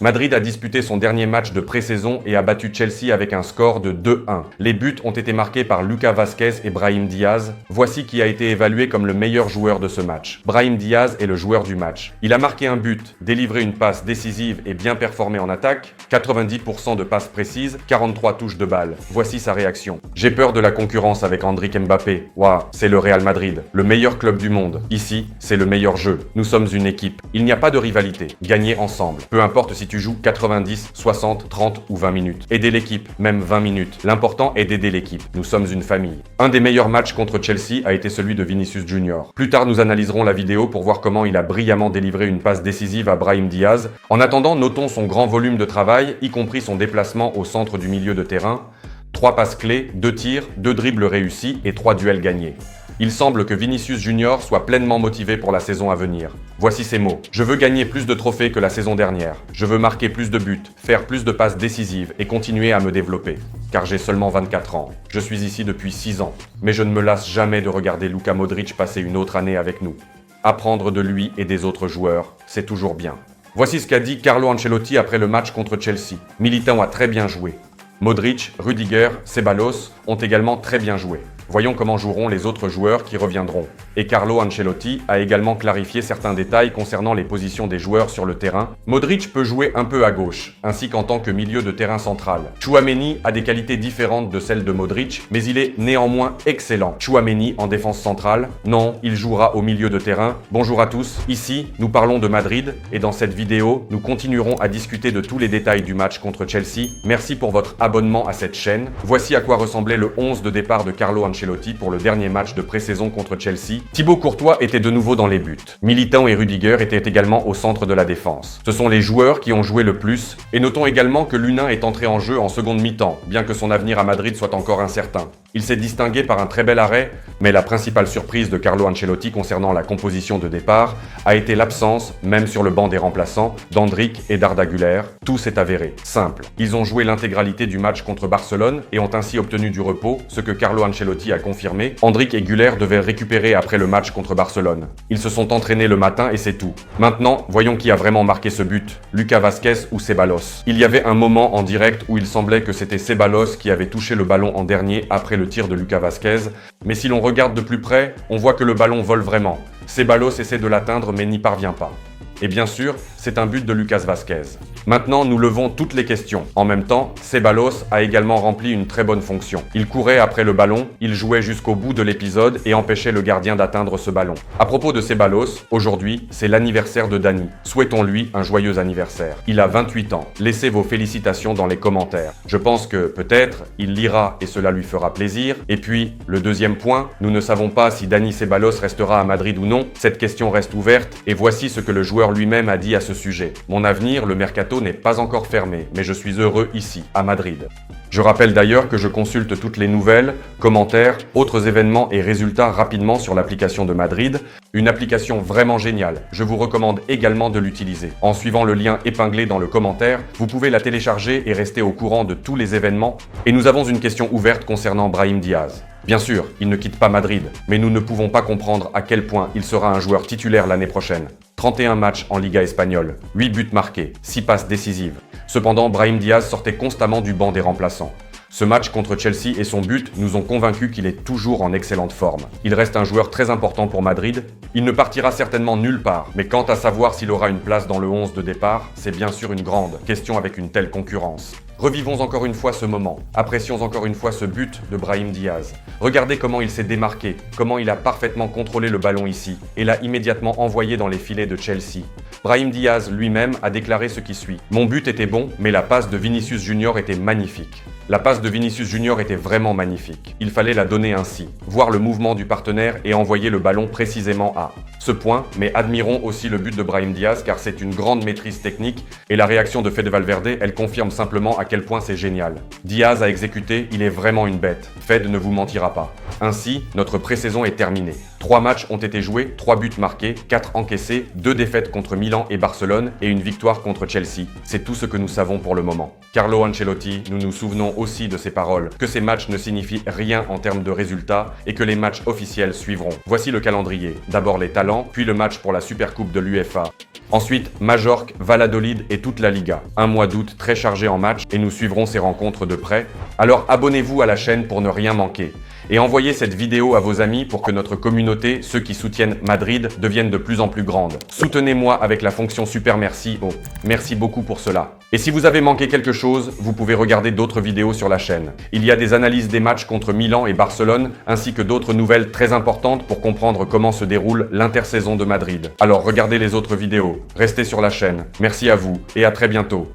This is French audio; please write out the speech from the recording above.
Madrid a disputé son dernier match de pré-saison et a battu Chelsea avec un score de 2-1. Les buts ont été marqués par Lucas Vázquez et Brahim Diaz. Voici qui a été évalué comme le meilleur joueur de ce match. Brahim Diaz est le joueur du match. Il a marqué un but, délivré une passe décisive et bien performé en attaque, 90% de passes précises, 43 touches de balle. Voici sa réaction. J'ai peur de la concurrence avec Endrick Mbappé. Waouh, c'est le Real Madrid, le meilleur club du monde. Ici, c'est le meilleur jeu. Nous sommes une équipe. Il n'y a pas de rivalité. Gagnez ensemble. Peu importe si tu joues 90, 60, 30 ou 20 minutes. Aidez l'équipe, même 20 minutes. L'important est d'aider l'équipe. Nous sommes une famille. Un des meilleurs matchs contre Chelsea a été celui de Vinicius Junior. Plus tard, nous analyserons la vidéo pour voir comment il a brillamment délivré une passe décisive à Brahim Diaz. En attendant, notons son grand volume de travail, y compris son déplacement au centre du milieu de terrain. 3 passes clés, 2 tirs, 2 dribbles réussis et 3 duels gagnés. Il semble que Vinicius Junior soit pleinement motivé pour la saison à venir. Voici ses mots. Je veux gagner plus de trophées que la saison dernière. Je veux marquer plus de buts, faire plus de passes décisives et continuer à me développer. Car j'ai seulement 24 ans. Je suis ici depuis 6 ans. Mais je ne me lasse jamais de regarder Luka Modric passer une autre année avec nous. Apprendre de lui et des autres joueurs, c'est toujours bien. Voici ce qu'a dit Carlo Ancelotti après le match contre Chelsea. Militão a très bien joué. Modric, Rudiger, Ceballos ont également très bien joué. Voyons comment joueront les autres joueurs qui reviendront. Et Carlo Ancelotti a également clarifié certains détails concernant les positions des joueurs sur le terrain. Modric peut jouer un peu à gauche, ainsi qu'en tant que milieu de terrain central. Tchouaméni a des qualités différentes de celles de Modric, mais il est néanmoins excellent. Tchouaméni en défense centrale, non, il jouera au milieu de terrain. Bonjour à tous, ici, nous parlons de Madrid, et dans cette vidéo, nous continuerons à discuter de tous les détails du match contre Chelsea. Merci pour votre abonnement à cette chaîne. Voici à quoi ressemblait le 11 de départ de Carlo Ancelotti pour le dernier match de pré-saison contre Chelsea. Thibaut Courtois était de nouveau dans les buts. Militão et Rudiger étaient également au centre de la défense. Ce sont les joueurs qui ont joué le plus, et notons également que Lunin est entré en jeu en seconde mi-temps, bien que son avenir à Madrid soit encore incertain. Il s'est distingué par un très bel arrêt, mais la principale surprise de Carlo Ancelotti concernant la composition de départ a été l'absence, même sur le banc des remplaçants, d'Endrick et d'Arda Güler. Tout s'est avéré simple. Ils ont joué l'intégralité du match contre Barcelone et ont ainsi obtenu du repos, ce que Carlo Ancelotti a confirmé. Endrick et Güler devaient récupérer après le match contre Barcelone. Ils se sont entraînés le matin et c'est tout. Maintenant, voyons qui a vraiment marqué ce but, Lucas Vázquez ou Ceballos. Il y avait un moment en direct où il semblait que c'était Ceballos qui avait touché le ballon en dernier après le tir de Lucas Vázquez, mais si l'on regarde de plus près, on voit que le ballon vole vraiment. Ceballos essaie de l'atteindre mais n'y parvient pas. Et bien sûr, c'est un but de Lucas Vázquez. Maintenant, nous levons toutes les questions. En même temps, Ceballos a également rempli une très bonne fonction. Il courait après le ballon, il jouait jusqu'au bout de l'épisode et empêchait le gardien d'atteindre ce ballon. À propos de Ceballos, aujourd'hui, c'est l'anniversaire de Dani. Souhaitons-lui un joyeux anniversaire. Il a 28 ans. Laissez vos félicitations dans les commentaires. Je pense que, peut-être, il lira et cela lui fera plaisir. Et puis, le deuxième point, nous ne savons pas si Dani Ceballos restera à Madrid ou non. Cette question reste ouverte et voici ce que le joueur lui-même a dit à ce sujet. Mon avenir, le mercato, n'est pas encore fermé, mais je suis heureux ici, à Madrid. Je rappelle d'ailleurs que je consulte toutes les nouvelles, commentaires, autres événements et résultats rapidement sur l'application de Madrid, une application vraiment géniale. Je vous recommande également de l'utiliser. En suivant le lien épinglé dans le commentaire, vous pouvez la télécharger et rester au courant de tous les événements. Et nous avons une question ouverte concernant Brahim Diaz. Bien sûr, il ne quitte pas Madrid, mais nous ne pouvons pas comprendre à quel point il sera un joueur titulaire l'année prochaine. 31 matchs en Liga espagnole, 8 buts marqués, 6 passes décisives. Cependant, Brahim Diaz sortait constamment du banc des remplaçants. Ce match contre Chelsea et son but nous ont convaincus qu'il est toujours en excellente forme. Il reste un joueur très important pour Madrid. Il ne partira certainement nulle part, mais quant à savoir s'il aura une place dans le 11 de départ, c'est bien sûr une grande question avec une telle concurrence. Revivons encore une fois ce moment, apprécions encore une fois ce but de Brahim Diaz. Regardez comment il s'est démarqué, comment il a parfaitement contrôlé le ballon ici, et l'a immédiatement envoyé dans les filets de Chelsea. Brahim Diaz lui-même a déclaré ce qui suit. « Mon but était bon, mais la passe de Vinicius Junior était magnifique. La passe de Vinicius Junior était vraiment magnifique. Il fallait la donner ainsi, voir le mouvement du partenaire et envoyer le ballon précisément à ce point, mais admirons aussi le but de Brahim Diaz car c'est une grande maîtrise technique et la réaction de Fede Valverde, elle confirme simplement à quel point c'est génial. Diaz a exécuté, il est vraiment une bête. Fed ne vous mentira pas. Ainsi, notre pré-saison est terminée. 3 matchs ont été joués, 3 buts marqués, 4 encaissés, 2 défaites contre Milan et Barcelone et une victoire contre Chelsea. C'est tout ce que nous savons pour le moment. Carlo Ancelotti, nous nous souvenons aussi de ces paroles, que ces matchs ne signifient rien en termes de résultats et que les matchs officiels suivront. Voici le calendrier. D'abord les talents, puis le match pour la Supercoupe de l'UEFA. Ensuite, Majorque, Valladolid et toute la Liga. Un mois d'août très chargé en matchs et nous suivrons ces rencontres de près. Alors abonnez-vous à la chaîne pour ne rien manquer. Et envoyez cette vidéo à vos amis pour que notre communauté, ceux qui soutiennent Madrid, devienne de plus en plus grande. Soutenez-moi avec la fonction Super Merci. Oh, merci beaucoup pour cela. Et si vous avez manqué quelque chose, vous pouvez regarder d'autres vidéos sur la chaîne. Il y a des analyses des matchs contre Milan et Barcelone, ainsi que d'autres nouvelles très importantes pour comprendre comment se déroule l'intersaison de Madrid. Alors regardez les autres vidéos, restez sur la chaîne. Merci à vous et à très bientôt.